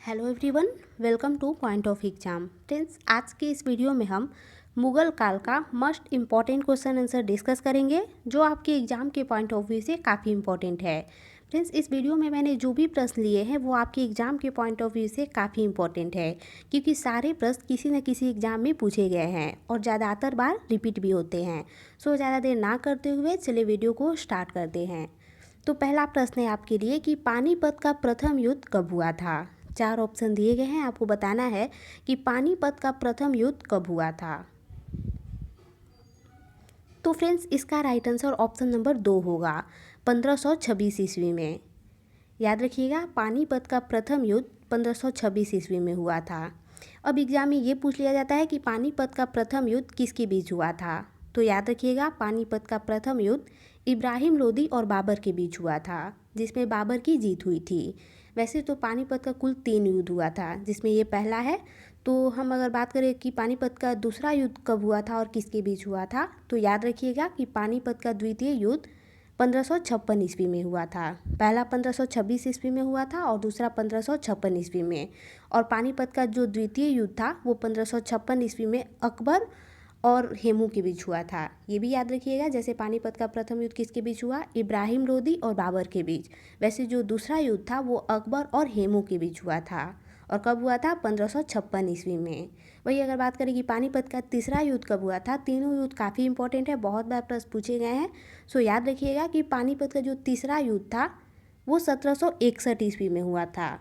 Hello everyone, welcome two point of exam. Friends, आज के इस वीडियो में हम मुगल काल का must important question answer discuss करेंगे जो आपके एग्जाम के पॉइंट ऑफ व्यू से काफ़ी इंपॉर्टेंट है। फ्रेंड्स, इस वीडियो में मैंने जो भी प्रश्न लिए हैं वो आपके एग्जाम के पॉइंट ऑफ व्यू से काफ़ी इंपॉर्टेंट है, क्योंकि सारे प्रश्न किसी न किसी एग्जाम में पूछे गए हैं और ज़्यादातर बार रिपीट भी होते हैं। सो ज़्यादा देर ना करते हुए चलिए वीडियो को स्टार्ट करते हैं। तो पहला प्रश्न है आपके लिए कि पानीपत का प्रथम युद्ध कब हुआ था। 4 ऑप्शन दिए गए हैं, आपको बताना है कि पानीपत का प्रथम युद्ध कब हुआ था। तो फ्रेंड्स, इसका राइट आंसर ऑप्शन नंबर 2 होगा, 1526 ईस्वी में। याद रखिएगा, पानीपत का प्रथम युद्ध 1526 ईस्वी में हुआ था। अब एग्जाम में ये पूछ लिया जाता है कि पानीपत का प्रथम युद्ध किसके बीच हुआ था। तो याद रखिएगा, पानीपत का प्रथम युद्ध इब्राहिम लोदी और बाबर के बीच हुआ था, जिसमें बाबर की जीत हुई थी। वैसे तो पानीपत का कुल 3 युद्ध हुआ था, जिसमें ये पहला है। तो हम अगर बात करें कि पानीपत का दूसरा युद्ध कब हुआ था और किसके बीच हुआ था, तो याद रखिएगा कि पानीपत का द्वितीय युद्ध 1556 ईस्वी में हुआ था। पहला 1526 ईस्वी में हुआ था और दूसरा 1556 ईस्वी में। और पानीपत का जो द्वितीय युद्ध था वो 1556 ईस्वी में अकबर और हेमू के बीच हुआ था। ये भी याद रखिएगा, जैसे पानीपत का प्रथम युद्ध किसके बीच हुआ, इब्राहिम लोदी और बाबर के बीच। वैसे जो दूसरा युद्ध था वो अकबर और हेमू के बीच हुआ था। और कब हुआ था, 1556 ईस्वी में। वही अगर बात करें कि पानीपत का तीसरा युद्ध कब हुआ था, तीनों युद्ध काफ़ी इंपॉर्टेंट है, बहुत बार प्रश्न पूछे गए हैं। सो याद रखिएगा कि पानीपत का जो तीसरा युद्ध था वो 1761 ईस्वी में हुआ था।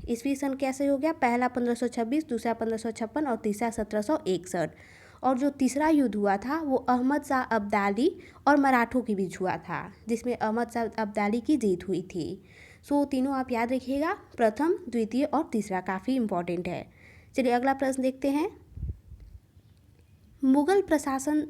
ईस्वी सन कैसे हो गया, पहला 1526, दूसरा 1556 और तीसरा 1761। और जो तीसरा युद्ध हुआ था वो अहमद शाह अब्दाली और मराठों के बीच हुआ था, जिसमें अहमद शाह अब्दाली की जीत हुई थी। सो तीनों आप याद रखिएगा, प्रथम, द्वितीय और तीसरा काफ़ी इंपॉर्टेंट है। चलिए अगला प्रश्न देखते हैं। मुगल प्रशासन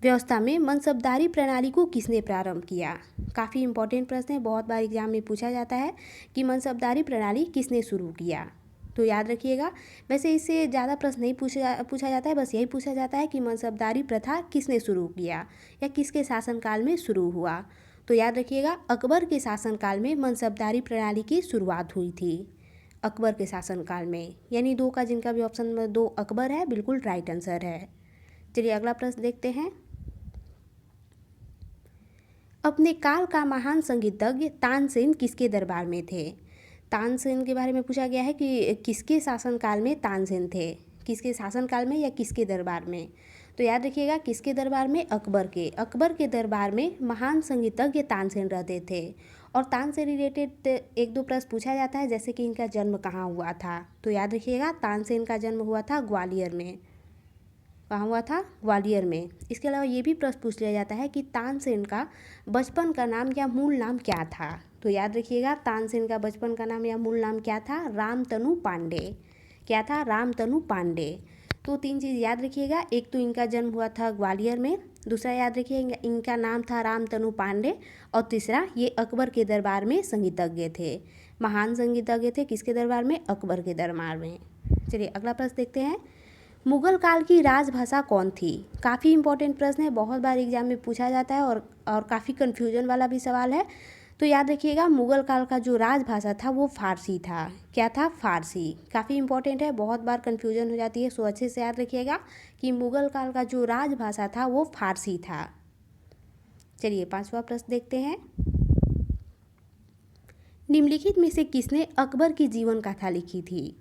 व्यवस्था में मनसबदारी प्रणाली को किसने प्रारंभ किया। काफ़ी इंपॉर्टेंट प्रश्न है, बहुत बार एग्जाम में पूछा जाता है कि मनसबदारी प्रणाली किसने शुरू किया। तो याद रखिएगा, वैसे इससे ज़्यादा प्रश्न नहीं पूछा जाता है, बस यही पूछा जाता है कि मनसबदारी प्रथा किसने शुरू किया या किसके शासनकाल में शुरू हुआ। तो याद रखिएगा, अकबर के शासनकाल में मनसबदारी प्रणाली की शुरुआत हुई थी। अकबर के शासनकाल में, यानी 2 का जिनका भी ऑप्शन में 2 अकबर है, बिल्कुल राइट आंसर है। चलिए अगला प्रश्न देखते हैं। अपने काल का महान संगीतज्ञ तानसेन किसके दरबार में थे। तानसेन के बारे में पूछा गया है कि किसके शासनकाल में तानसेन थे, किसके शासनकाल में या किसके दरबार में। तो याद रखिएगा, किसके दरबार में, अकबर के दरबार में महान संगीतज्ञ तानसेन रहते थे। और तान से रिलेटेड 1-2 प्रश्न पूछा जाता है, जैसे कि इनका जन्म कहाँ हुआ था। तो याद रखिएगा, तानसेन का जन्म हुआ था ग्वालियर में। कहाँ हुआ था, ग्वालियर में। इसके अलावा ये भी प्रश्न पूछ लिया जाता है कि तानसेन का बचपन का नाम या मूल नाम क्या था। तो याद रखिएगा, तानसेन का बचपन का नाम या मूल नाम क्या था, रामतनु पांडे। क्या था, रामतनु पांडे। तो 3 चीज़ याद रखिएगा, एक तो इनका जन्म हुआ था ग्वालियर में, दूसरा याद रखिए इनका नाम था रामतनु पांडे, और तीसरा ये अकबर के दरबार में संगीतज्ञ थे, महान संगीतज्ञ थे। किसके दरबार में, अकबर के दरबार में। चलिए अगला प्रश्न देखते हैं। मुगल काल की राजभाषा कौन थी। काफ़ी इंपॉर्टेंट प्रश्न है, बहुत बार एग्जाम में पूछा जाता है और काफ़ी कन्फ्यूजन वाला भी सवाल है। तो याद रखिएगा, मुगल काल का जो राजभाषा था वो फारसी था। क्या था, फारसी। काफ़ी इंपॉर्टेंट है, बहुत बार कन्फ्यूजन हो जाती है, सो अच्छे से याद रखिएगा कि मुगल काल का जो राजभाषा था वो फारसी था। चलिए 5वां प्रश्न देखते हैं। निम्नलिखित में से किसने अकबर की जीवन गाथा लिखी थी।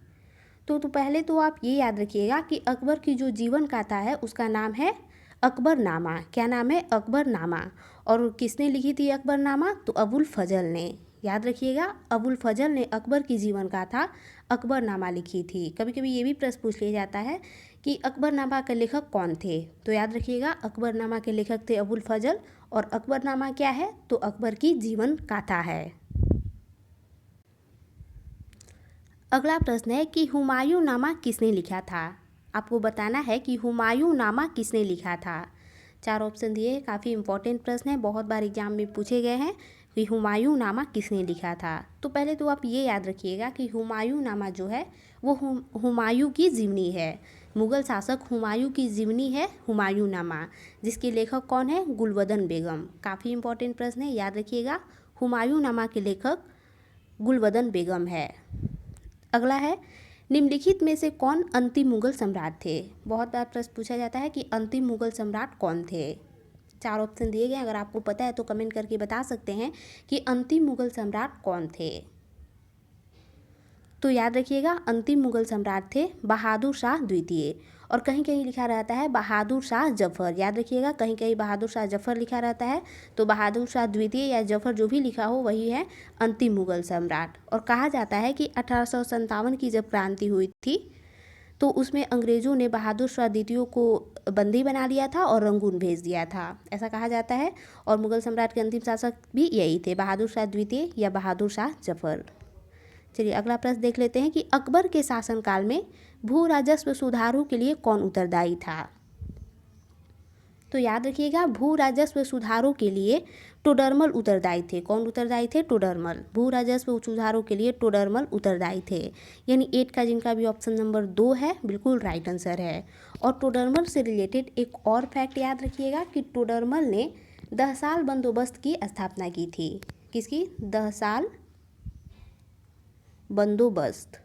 तो पहले तो आप ये याद रखिएगा कि अकबर की जो जीवन गाथा है उसका नाम है अकबरनामा। क्या नाम है, अकबरनामा। और किसने लिखी थी अकबरनामा, तो अबुल फजल ने। याद रखिएगा, अबुल फजल ने अकबर की जीवन गाथा अकबरनामा लिखी थी। कभी कभी ये भी प्रश्न पूछ लिया जाता है कि अकबरनामा के लेखक कौन थे। तो याद रखिएगा, अकबरनामा के लेखक थे अबुल फजल, और अकबरनामा क्या है, तो अकबर की जीवन गाथा है। अगला प्रश्न है कि हुमायूं नामा किसने लिखा था। आपको बताना है कि हुमायूं नामा किसने लिखा था। 4 ऑप्शन दिए हैं, काफ़ी इंपॉर्टेंट प्रश्न है, बहुत बार एग्जाम में पूछे गए हैं कि हुमायूं नामा किसने लिखा था। तो पहले तो आप ये याद रखिएगा कि हुमायूं नामा जो है वो हुमायूं की जीवनी है। मुगल शासक हुमायूं की जीवनी है हुमायूं नामा, जिसके लेखक कौन है, गुलबदन बेगम। काफ़ी इंपॉर्टेंट प्रश्न है, याद रखिएगा, हुमायूं नामा के लेखक गुलबदन बेगम है। अगला है, निम्नलिखित में से कौन अंतिम मुगल सम्राट थे। बहुत बार प्रश्न पूछा जाता है कि अंतिम मुगल सम्राट कौन थे। 4 ऑप्शन दिए गए, अगर आपको पता है तो कमेंट करके बता सकते हैं कि अंतिम मुगल सम्राट कौन थे। तो याद रखिएगा, अंतिम मुगल सम्राट थे बहादुर शाह द्वितीय, और कहीं कहीं लिखा रहता है बहादुर शाह जफर। याद रखिएगा, कहीं कहीं बहादुर शाह जफर लिखा रहता है, तो बहादुर शाह द्वितीय या जफर जो भी लिखा हो वही है अंतिम मुगल सम्राट। और कहा जाता है कि 1857 की जब क्रांति हुई थी तो उसमें अंग्रेज़ों ने बहादुर शाह द्वितीय को बंदी बना लिया था और रंगून भेज दिया था, ऐसा कहा जाता है। और मुगल सम्राट के अंतिम शासक भी यही थे, बहादुर शाह द्वितीय या बहादुर शाह जफर। चलिए अगला प्रश्न देख लेते हैं कि अकबर के शासनकाल में भू राजस्व सुधारों के लिए कौन उत्तरदायी था। तो याद रखिएगा, भू राजस्व सुधारों के लिए टोडरमल उत्तरदायी थे। कौन उत्तरदायी थे? टोडरमल। भू राजस्व सुधारों के लिए टोडरमल उत्तरदायी थे। यानी 8 का जिनका भी ऑप्शन नंबर 2 है बिल्कुल राइट आंसर है। और टोडरमल से रिलेटेड एक और फैक्ट याद रखिएगा कि टोडरमल ने 10 साल बंदोबस्त की स्थापना की थी। किसकी? 10 साल बंदोबस्त।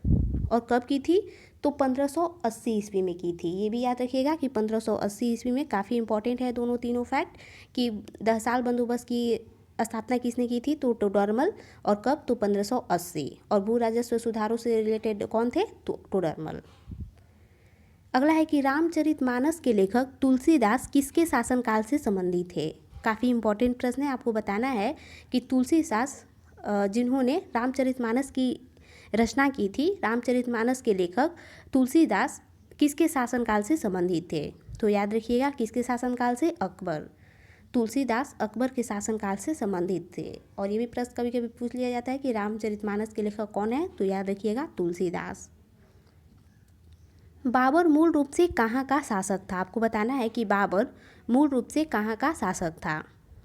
और कब की थी? तो 1580 ईस्वी में की थी। ये भी याद रखिएगा कि 1580 ईस्वी में, काफ़ी इंपॉर्टेंट है दोनों तीनों फैक्ट, कि 10 साल बंदोबस्त की स्थापना किसने की थी? तो टोडरमल। और कब? तो 1580। और भू राजस्व सुधारों से रिलेटेड कौन थे? तो टोडरमल। अगला है कि रामचरितमानस के लेखक तुलसीदास किसके शासनकाल से संबंधित थे। काफ़ी इंपॉर्टेंट प्रश्न है, आपको बताना है कि तुलसीदास जिन्होंने रामचरितमानस की रचना की थी, रामचरितमानस के लेखक तुलसीदास किसके शासनकाल से संबंधित थे। तो याद रखिएगा, किसके शासनकाल से? अकबर। तुलसीदास अकबर के शासनकाल से संबंधित थे। और ये भी प्रश्न कभी कभी पूछ लिया जाता है कि रामचरितमानस के लेखक कौन है, तो याद रखिएगा तुलसीदास। बाबर मूल रूप से कहाँ का शासक था। आपको बताना है कि बाबर मूल रूप से कहाँ का शासक था।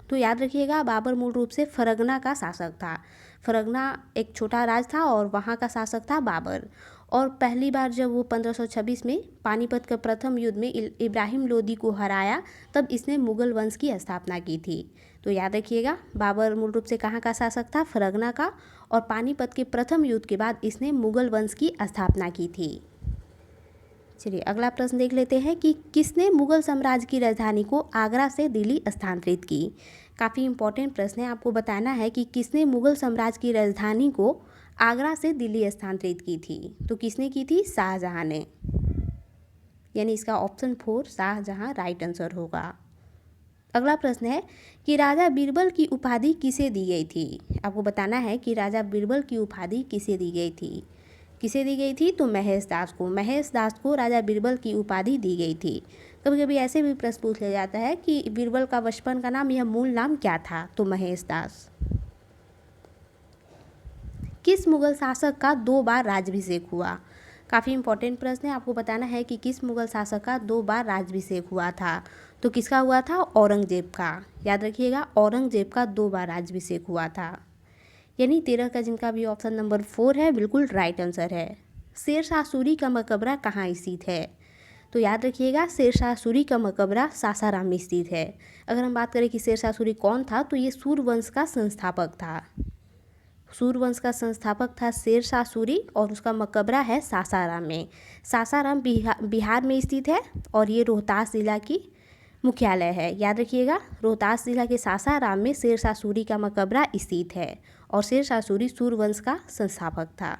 तो याद रखिएगा, बाबर मूल रूप से फरगना का शासक था। फरगना एक छोटा राज था और वहाँ का शासक था बाबर। और पहली बार जब वो 1526 में पानीपत के प्रथम युद्ध में इब्राहिम लोदी को हराया, तब इसने मुगल वंश की स्थापना की थी। तो याद रखिएगा, बाबर मूल रूप से कहाँ का शासक था? फरगना का। और पानीपत के प्रथम युद्ध के बाद इसने मुगल वंश की स्थापना की थी। चलिए अगला प्रश्न देख लेते हैं कि किसने मुगल साम्राज्य की राजधानी को आगरा से दिल्ली स्थानांतरित की। काफ़ी इंपॉर्टेंट प्रश्न है, आपको बताना है कि किसने मुगल साम्राज्य की राजधानी को आगरा से दिल्ली स्थानांतरित की थी। तो किसने की थी? शाहजहाँ ने। यानी इसका ऑप्शन 4 शाहजहाँ राइट आंसर होगा। अगला प्रश्न है कि राजा बीरबल की उपाधि किसे दी गई थी। आपको बताना है कि राजा बीरबल की उपाधि किसे दी गई थी। किसे दी गई थी? तो महेश दास को। महेश दास को राजा बीरबल की उपाधि दी गई थी। कभी कभी ऐसे भी प्रश्न पूछ लिया जाता है कि बीरबल का बचपन का नाम या मूल नाम क्या था। तो महेश दास। किस मुगल शासक का 2 बार राज्याभिषेक हुआ। काफ़ी इंपॉर्टेंट प्रश्न है, आपको बताना है कि किस मुगल शासक का 2 बार राज्याभिषेक हुआ था। तो किसका हुआ था? औरंगजेब का। याद रखिएगा, औरंगजेब का 2 बार राज्याभिषेक हुआ था। यानी 13 का जिनका भी ऑप्शन नंबर 4 है बिल्कुल राइट आंसर है। शेरशाह सूरी का मकबरा कहाँ स्थित है। तो याद रखिएगा, शेरशाह सूरी का मकबरा सासाराम में स्थित है। अगर हम बात करें कि शेरशाह सूरी कौन था, तो ये सूर्यवंश का संस्थापक था। सूर्यवंश का संस्थापक था शेरशाह सूरी और उसका मकबरा है सासाराम में। सासाराम बिहार में स्थित है और ये रोहतास जिला की मुख्यालय है। याद रखिएगा, रोहतास जिला के सासाराम में शेरशाह सूरी का मकबरा स्थित है और शेरशाह सूरी सूर्यवंश का संस्थापक था।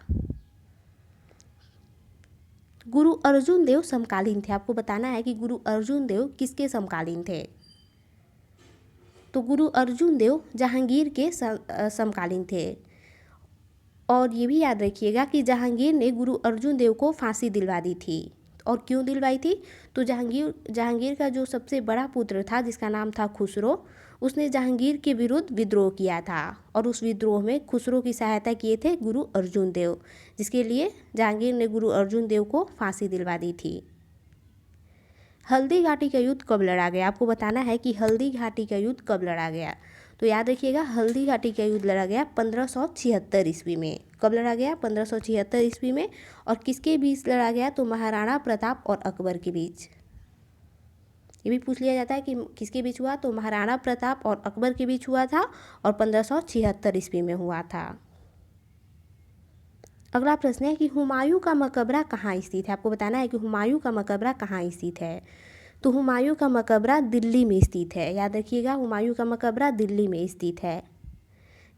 गुरु अर्जुन देव समकालीन थे। आपको बताना है कि गुरु अर्जुन देव किसके समकालीन थे। तो गुरु अर्जुन देव जहांगीर के समकालीन थे। और ये भी याद रखिएगा कि जहांगीर ने गुरु अर्जुन देव को फांसी दिलवा दी थी। और क्यों दिलवाई थी? तो जहांगीर का जो सबसे बड़ा पुत्र था जिसका नाम था खुसरो, उसने जहांगीर के विरुद्ध विद्रोह किया था और उस विद्रोह में खुसरो की सहायता किए थे गुरु अर्जुन देव, जिसके लिए जहांगीर ने गुरु अर्जुन देव को फांसी दिलवा दी थी। हल्दी घाटी का युद्ध कब लड़ा गया। आपको बताना है कि हल्दी घाटी का युद्ध कब लड़ा गया। तो याद रखिएगा, हल्दी घाटी का युद्ध लड़ा गया 1576 ईस्वी में। कब लड़ा गया? 1576 ईस्वी में। और किसके बीच लड़ा गया? तो महाराणा प्रताप और अकबर के बीच। ये भी पूछ लिया जाता है कि किसके बीच हुआ। तो महाराणा प्रताप और अकबर के बीच हुआ था और 1576 ईस्वी में हुआ था। अगला प्रश्न है कि हुमायूं का मकबरा कहाँ स्थित है। आपको बताना है कि हुमायूं का मकबरा कहाँ स्थित है। तो हुमायूं का मकबरा दिल्ली में स्थित है। याद रखिएगा, हुमायूं का मकबरा दिल्ली में स्थित है।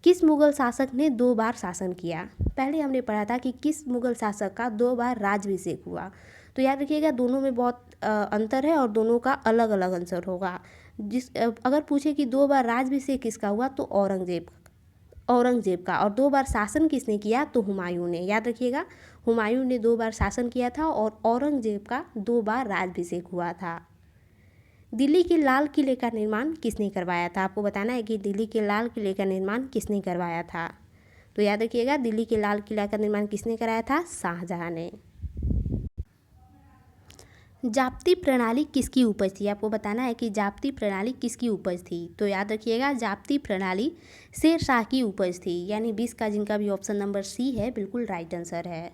किस मुगल शासक ने 2 बार शासन किया। पहले हमने पढ़ा था कि किस मुगल शासक का 2 बार राज्याभिषेक हुआ। तो याद रखिएगा, दोनों में बहुत अंतर है और दोनों का अलग अलग आंसर होगा। अगर पूछे कि 2 बार राज्याभिषेक किसका हुआ तो औरंगजेब का। और 2 बार शासन किसने किया तो हुमायूं ने। याद रखिएगा, हुमायूं ने 2 बार शासन किया था और औरंगजेब का 2 बार राज्याभिषेक हुआ था। दिल्ली के लाल किले का निर्माण किसने करवाया था। आपको बताना है कि दिल्ली के लाल किले का निर्माण किसने करवाया था। तो याद रखिएगा, दिल्ली के लाल किला का निर्माण किसने कराया था, शाहजहां ने। जाप्ती प्रणाली किसकी उपज थी। आपको बताना है कि जाप्ती प्रणाली किसकी उपज थी। तो याद रखिएगा, जाप्ती प्रणाली शेर शाह की उपज थी। यानी 20 का जिनका भी ऑप्शन नंबर सी है बिल्कुल राइट आंसर है।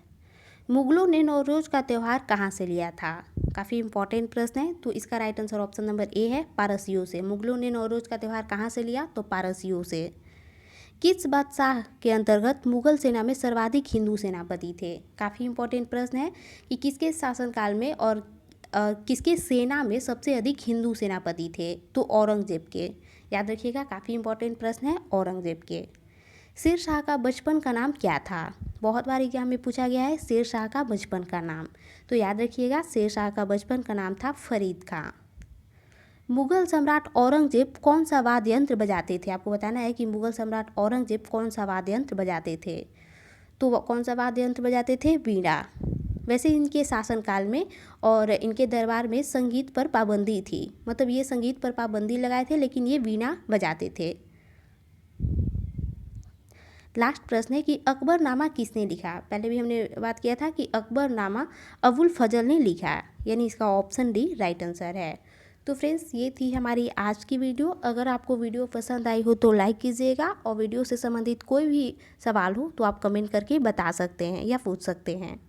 मुगलों ने नौरोज का त्यौहार कहाँ से लिया था। काफ़ी इंपॉर्टेंट प्रश्न है। तो इसका right answer option number A है, पारसियों से। मुगलों ने नौरोज का त्यौहार कहाँ से लिया तो पारसियों से। किस बादशाह के अंतर्गत मुगल सेना में सर्वाधिक हिंदू सेनापति थे। काफ़ी इंपॉर्टेंट प्रश्न है कि किसके शासनकाल में और किसके सेना में सबसे अधिक हिंदू सेनापति थे। तो औरंगजेब के। याद रखिएगा, काफ़ी इंपॉर्टेंट प्रश्न है औरंगजेब के। शेर शाह का बचपन का नाम क्या था। बहुत बार एग्जाम में पूछा गया है शेर शाह का बचपन का नाम। तो याद रखिएगा, शेर शाह का बचपन का नाम था फरीद खां। मुगल सम्राट औरंगजेब कौन सा वाद्य यंत्र बजाते थे। आपको बताना है कि मुगल सम्राट औरंगजेब कौन सा वाद्य यंत्र बजाते थे। तो कौन सा वाद्य यंत्र बजाते थे, वीणा। वैसे इनके शासनकाल में और इनके दरबार में संगीत पर पाबंदी थी। मतलब ये संगीत पर पाबंदी लगाए थे, लेकिन ये वीणा बजाते थे। लास्ट प्रश्न है कि अकबरनामा किसने लिखा। पहले भी हमने बात किया था कि अकबरनामा अबुल फजल ने लिखा। यानी इसका ऑप्शन डी राइट आंसर है। तो फ्रेंड्स, ये थी हमारी आज की वीडियो। अगर आपको वीडियो पसंद आई हो तो लाइक कीजिएगा और वीडियो से संबंधित कोई भी सवाल हो तो आप कमेंट करके बता सकते हैं या पूछ सकते हैं।